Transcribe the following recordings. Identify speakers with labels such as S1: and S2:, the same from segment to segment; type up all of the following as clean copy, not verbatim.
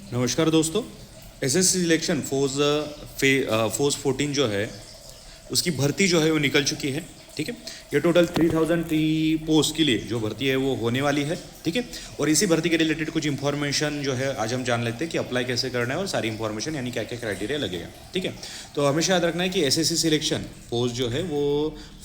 S1: नमस्कार दोस्तों। SSC selection force 14 जो है उसकी भर्ती जो है वो निकल चुकी है। ठीक है, ये टोटल 3003 पोस्ट के लिए जो भर्ती है वो होने वाली है। ठीक है, और इसी भर्ती के रिलेटेड कुछ इंफॉर्मेशन जो है आज हम जान लेते हैं कि अप्लाई कैसे करना है और सारी इंफॉर्मेशन यानी क्या क्या क्राइटेरिया लगेगा। ठीक है, तो हमेशा याद रखना है कि एसएससी सिलेक्शन पोस्ट जो है वो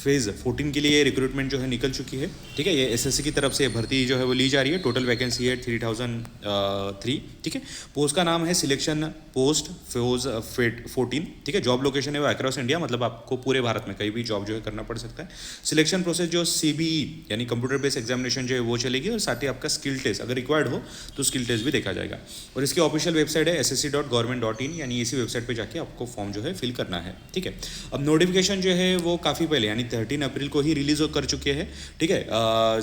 S1: फेज़ 14 के लिए रिक्रूटमेंट जो है निकल चुकी है। ठीक है, ये एसएससी की तरफ से भर्ती जो है वो ली जा रही है। टोटल वैकेंसी है 3003। ठीक है, पोस्ट का नाम है सिलेक्शन पोस्ट फोर्स 14। ठीक है, जॉब लोकेशन है वो अक्रॉस इंडिया, मतलब आपको पूरे भारत में कहीं भी जॉब जो है करना पड़ सकता है। सिलेक्शन प्रोसेस जो सीबीई यानी कंप्यूटर बेस्ड एग्जामिनेशन जो है वो चलेगी, और साथ ही आपका स्किल टेस्ट अगर रिक्वायर्ड हो तो स्किल टेस्ट भी देखा जाएगा। और इसकी ऑफिशियल वेबसाइट है ssc.government.in, यानी इसी वेबसाइट पे जाके आपको फॉर्म जो है फिल करना है। ठीक है, अब नोटिफिकेशन जो है वो काफ़ी पहले यानी 13 अप्रैल को ही रिलीज कर चुके हैं। ठीक है,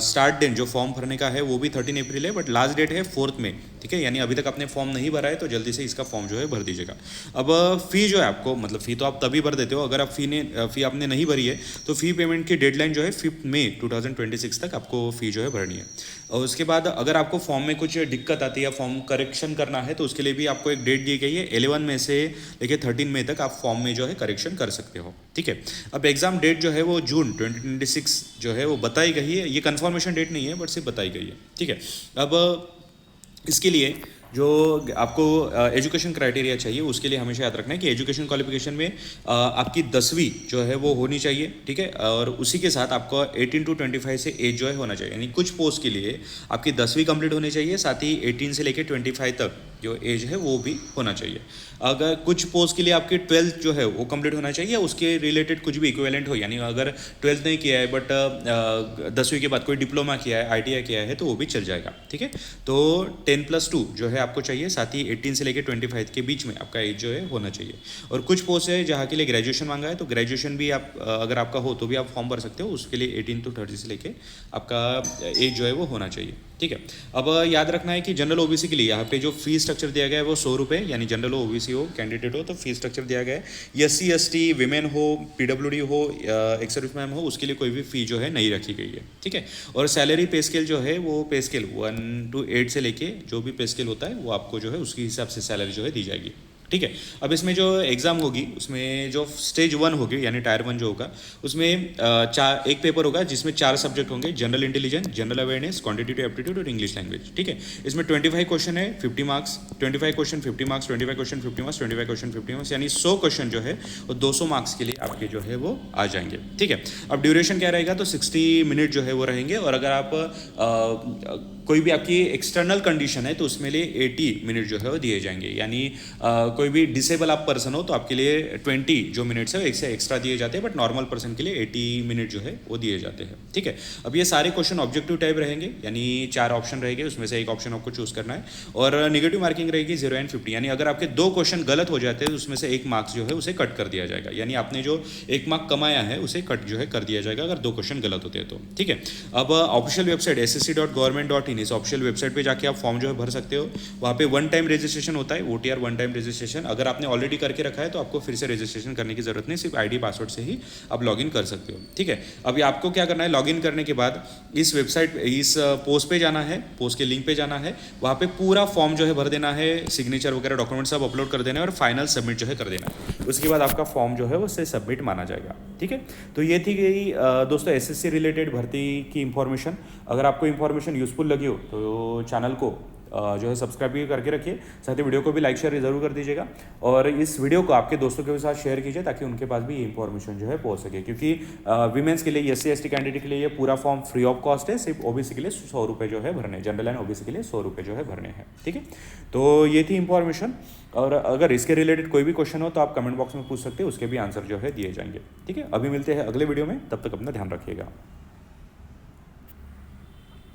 S1: स्टार्ट डेट जो फॉर्म भरने का है वो भी 13 अप्रैल है, बट लास्ट डेट है 4 मई। ठीक है, यानी अभी तक आपने फॉर्म नहीं भरा है तो जल्दी से इसका फॉर्म जो है भर दीजिएगा। अब फ़ी जो है आपको, मतलब फ़ी तो आप तभी भर देते हो अगर आप फ़ी आपने नहीं भरी है तो फ़ी पेमेंट की डेडलाइन जो है 5 मई 2026 तक आपको फ़ी जो है भरनी है। और उसके बाद अगर आपको फॉर्म में कुछ दिक्कत आती है या फॉर्म करेक्शन करना है तो उसके लिए भी आपको एक डेट दी गई है। 11 मई से लेकर 13 मई तक आप फॉर्म में जो है करेक्शन कर सकते हो। ठीक है, अब एग्ज़ाम डेट जो है वो जून 2026 जो है वो बताई गई है। ये कन्फर्मेशन डेट नहीं है बट सिर्फ बताई गई है। ठीक है, अब इसके लिए जो आपको एजुकेशन क्राइटेरिया चाहिए उसके लिए हमेशा याद रखना है कि एजुकेशन क्वालिफिकेशन में आपकी 10वीं जो है वो होनी चाहिए। ठीक है, और उसी के साथ आपको 18 to 25 से एज जो है होना चाहिए, यानी कुछ पोस्ट के लिए आपकी 10वीं कंप्लीट होनी चाहिए, साथ ही 18 से लेकर 25 तक जो एज है वो भी होना चाहिए। अगर कुछ पोस्ट के लिए आपकी 12th जो है वो कंप्लीट होना चाहिए, उसके रिलेटेड कुछ भी इक्विवेलेंट हो, यानी अगर 12th नहीं किया है बट 10वीं के बाद कोई डिप्लोमा किया है, आईटीआई किया है तो वो भी चल जाएगा। ठीक है, तो 10+2 जो है आपको चाहिए, साथ ही 18 से लेकर 25 के बीच में आपका एज जो है होना चाहिए। और कुछ पोस्ट है जहाँ के लिए ग्रेजुएशन मांगा है तो ग्रेजुएशन भी आप अगर आपका हो तो भी आप फॉर्म भर सकते हो, उसके लिए 18 to 30 से लेके आपका एज जो है वो होना चाहिए। ठीक है, अब याद रखना है कि जनरल ओबीसी के लिए यहाँ पे जो फीस स्ट्रक्चर दिया गया है वो 100 रुपये, यानी जनरल ओबीसी हो कैंडिडेट हो तो फीस स्ट्रक्चर दिया गया है। एससी एसटी विमेन हो, पीडब्ल्यूडी हो, एक्स सर्विसमैन हो, उसके लिए कोई भी फी जो है नहीं रखी गई है। ठीक है, और सैलरी पे स्केल जो है वो पे स्केल 1 to 8 से लेके जो भी पे स्केल होता है वो आपको जो है उसके हिसाब से सैलरी जो है दी जाएगी। ठीक है, अब इसमें जो एग्ज़ाम होगी उसमें जो स्टेज 1 होगी यानी टायर 1 जो होगा उसमें एक पेपर होगा जिसमें 4 सब्जेक्ट होंगे, general intelligence, general awareness, quantitative aptitude और इंग्लिश लैंग्वेज। ठीक है, इसमें 25 क्वेश्चन है 50 marks, 25 question 50 marks, 25 question 50 marks, 25 question 50 marks, यानी 100 क्वेश्चन जो है वो 200 मार्क्स के लिए आपके जो है वो आ जाएंगे। ठीक है, अब ड्यूरेशन क्या रहेगा तो 60 मिनट जो है वो रहेंगे, और अगर आप कोई भी आपकी एक्सटर्नल कंडीशन है तो उसमें लिए 80 मिनट जो है वो दिए जाएंगे, यानी कोई भी डिसेबल आप पर्सन हो तो आपके लिए 20 जो मिनट्स है एक से एक्स्ट्रा दिए जाते हैं, बट नॉर्मल पर्सन के लिए 80 मिनट जो है वो दिए जाते हैं। ठीक है, अब ये सारे क्वेश्चन ऑब्जेक्टिव टाइप रहेंगे, यानी 4 ऑप्शन रहेंगे, उसमें से एक ऑप्शन आपको चूज करना है, और नेगेटिव मार्किंग रहेगी 0 and 50, यानी अगर आपके 2 क्वेश्चन गलत हो जाते हैं तो उसमें से 1 मार्क्स जो है उसे कट कर दिया जाएगा, यानी आपने जो 1 मार्क कमाया है उसे कट जो है कर दिया जाएगा अगर 2 क्वेश्चन गलत होते हैं तो। ठीक है, अब ऑफिशियल वेबसाइट ssc.government.in, इस ऑफिशियल वेबसाइट पे जाके आप फॉर्म जो है भर सकते हो। वहाँ पे 1 टाइम रजिस्ट्रेशन होता है, OTR 1 टाइम रजिस्ट्रेशन। अगर आपने ऑलरेडी करके रखा है तो आपको फिर से रजिस्ट्रेशन करने की जरूरत नहीं, सिर्फ आईडी पासवर्ड से ही आप लॉगिन कर सकते हो। ठीक है, अभी आपको क्या करना है, लॉगिन करने के बाद इस वेबसाइट इस पोस्ट पे जाना है, पोस्ट के लिंक पे जाना है, वहाँ पे पूरा फॉर्म जो है भर देना है, सिग्नेचर वगैरह डॉक्यूमेंट सब अपलोड कर देना है और फाइनल सबमिट जो है कर देना है। उसके बाद आपका फॉर्म जो है उससे सबमिट माना जाएगा। ठीक है, तो ये थी गई दोस्तों एसएससी रिलेटेड भर्ती की इंफॉर्मेशन। अगर आपको इंफॉर्मेशन यूजफुल लगी हो तो चैनल को जो है सब्सक्राइब भी करके रखिए, साथ ही वीडियो को भी लाइक शेयर जरूर कर दीजिएगा, और इस वीडियो को आपके दोस्तों के साथ शेयर कीजिए ताकि उनके पास भी ये इंफॉर्मेशन जो है पहुंच सके, क्योंकि वीमेंस के लिए SC ST कैंडिडेट के लिए ये पूरा फॉर्म फ्री ऑफ कॉस्ट है, सिर्फ ओबीसी के लिए 100 रुपये जो है भरने, जनरल एंड ओबीसी के लिए 100 रुपये जो है भरने हैं। ठीक है, तो ये थी इंफॉर्मेशन, और अगर इसके रिलेटेड कोई भी क्वेश्चन हो तो आप कमेंट बॉक्स में पूछ सकते हैं, उसके भी आंसर जो है दिए जाएंगे। ठीक है, अभी मिलते हैं अगले वीडियो में, तब तक अपना ध्यान रखिएगा।